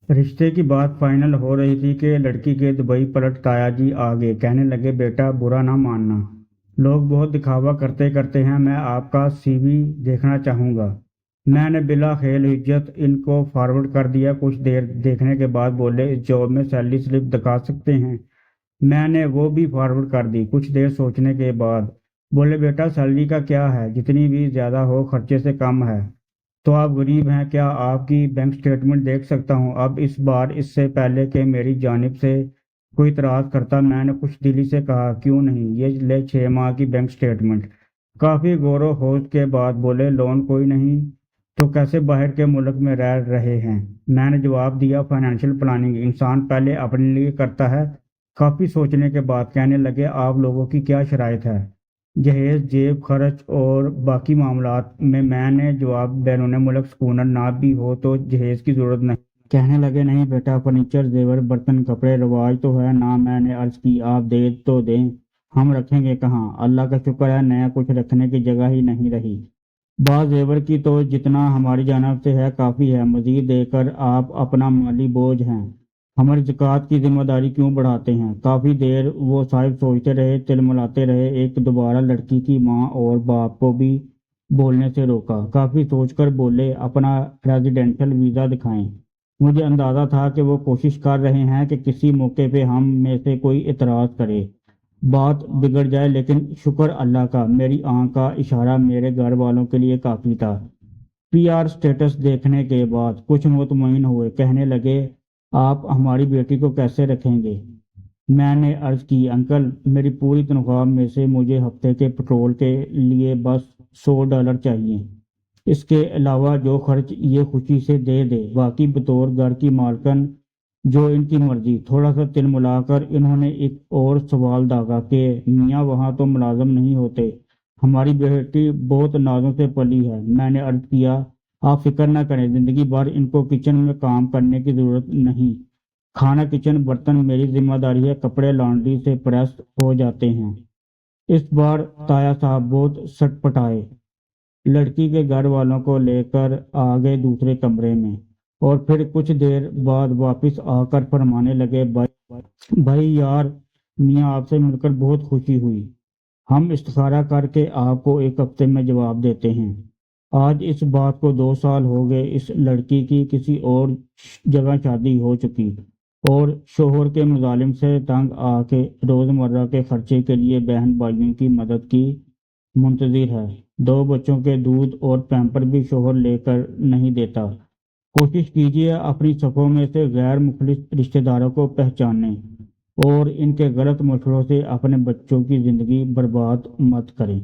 رشتے کی بات فائنل ہو رہی تھی کہ لڑکی کے دبئی پلٹ تایا جی آ گئے۔ کہنے لگے بیٹا برا نہ ماننا، لوگ بہت دکھاوا کرتے کرتے ہیں، میں آپ کا سی وی دیکھنا چاہوں گا۔ میں نے بلا خیل حجت ان کو فارورڈ کر دیا۔ کچھ دیر دیکھنے کے بعد بولے اس جاب میں سیلری سلپ دکھا سکتے ہیں؟ میں نے وہ بھی فارورڈ کر دی۔ کچھ دیر سوچنے کے بعد بولے بیٹا سیلری کا کیا ہے، جتنی بھی زیادہ ہو خرچے سے کم ہے۔ تو آپ غریب ہیں، کیا آپ کی بینک سٹیٹمنٹ دیکھ سکتا ہوں؟ اب اس بار اس سے پہلے کہ میری جانب سے کوئی اعتراض کرتا میں نے خوش دلی سے کہا کیوں نہیں، یہ لے 6 ماہ کی بینک سٹیٹمنٹ۔ کافی غور و خوض کے بعد بولے لون کوئی نہیں تو کیسے باہر کے ملک میں رہ رہے ہیں؟ میں نے جواب دیا فائنینشیل پلاننگ انسان پہلے اپنے لیے کرتا ہے۔ کافی سوچنے کے بعد کہنے لگے آپ لوگوں کی کیا شرائط ہے، جہیز جیب خرچ اور باقی معاملات میں نے جواب بیرون ملک سکونر نہ بھی ہو تو جہیز کی ضرورت نہیں۔ کہنے لگے نہیں بیٹا، فرنیچر زیور برتن کپڑے رواج تو ہے نا۔ میں نے عرض کی آپ دے تو دیں، ہم رکھیں گے کہاں؟ اللہ کا شکر ہے نیا کچھ رکھنے کی جگہ ہی نہیں رہی۔ بعض زیور کی تو جتنا ہماری جانب سے ہے کافی ہے، مزید دے کر آپ اپنا مالی بوجھ ہیں، ہماری زکوٰۃ کی ذمہ داری کیوں بڑھاتے ہیں؟ کافی دیر وہ صاحب سوچتے رہے، تلملاتے رہے۔ ایک دوبارہ لڑکی کی ماں اور باپ کو بھی بولنے سے روکا۔ کافی سوچ کر بولے اپنا ریزیڈینشل ویزا دکھائیں۔ مجھے اندازہ تھا کہ وہ کوشش کر رہے ہیں کہ کسی موقع پہ ہم میں سے کوئی اعتراض کرے، بات بگڑ جائے، لیکن شکر اللہ کا میری آنکھ کا اشارہ میرے گھر والوں کے لیے کافی تھا۔ پی آر سٹیٹس دیکھنے کے بعد کچھ مطمئن ہوئے۔ کہنے لگے آپ ہماری بیٹی کو کیسے رکھیں گے؟ میں نے عرض کی انکل میری پوری تنخواہ میں سے مجھے ہفتے کے پٹرول کے لیے بس $100 چاہیے، اس کے علاوہ جو خرچ یہ خوشی سے دے دے، باقی بطور گھر کی مالکن جو ان کی مرضی۔ تھوڑا سا تل ملا کر انہوں نے ایک اور سوال داغا کہ میاں وہاں تو ملازم نہیں ہوتے، ہماری بیٹی بہت نازوں سے پلی ہے۔ میں نے عرض کیا آپ فکر نہ کریں، زندگی بھر ان کو کچن میں کام کرنے کی ضرورت نہیں، کھانا کچن برتن میری ذمہ داری ہے، کپڑے لانڈری سے پریس ہو جاتے ہیں۔ اس بار تایا صاحب بہت سٹ پٹائے، لڑکی کے گھر والوں کو لے کر آ گئے دوسرے کمرے میں، اور پھر کچھ دیر بعد واپس آ کر فرمانے لگے بھائی یار میاں آپ سے مل کر بہت خوشی ہوئی، ہم استخارہ کر کے آپ کو ایک ہفتے میں جواب دیتے ہیں۔ آج اس بات کو 2 سال ہو گئے، اس لڑکی کی کسی اور جگہ شادی ہو چکی اور شوہر کے مظالم سے تنگ آ کے روزمرہ کے خرچے کے لیے بہن بھائیوں کی مدد کی منتظر ہے۔ 2 بچوں کے دودھ اور پیمپر بھی شوہر لے کر نہیں دیتا۔ کوشش کیجیے اپنی صفوں میں سے غیر مخلص رشتہ داروں کو پہچانیں اور ان کے غلط مشوروں سے اپنے بچوں کی زندگی برباد مت کریں۔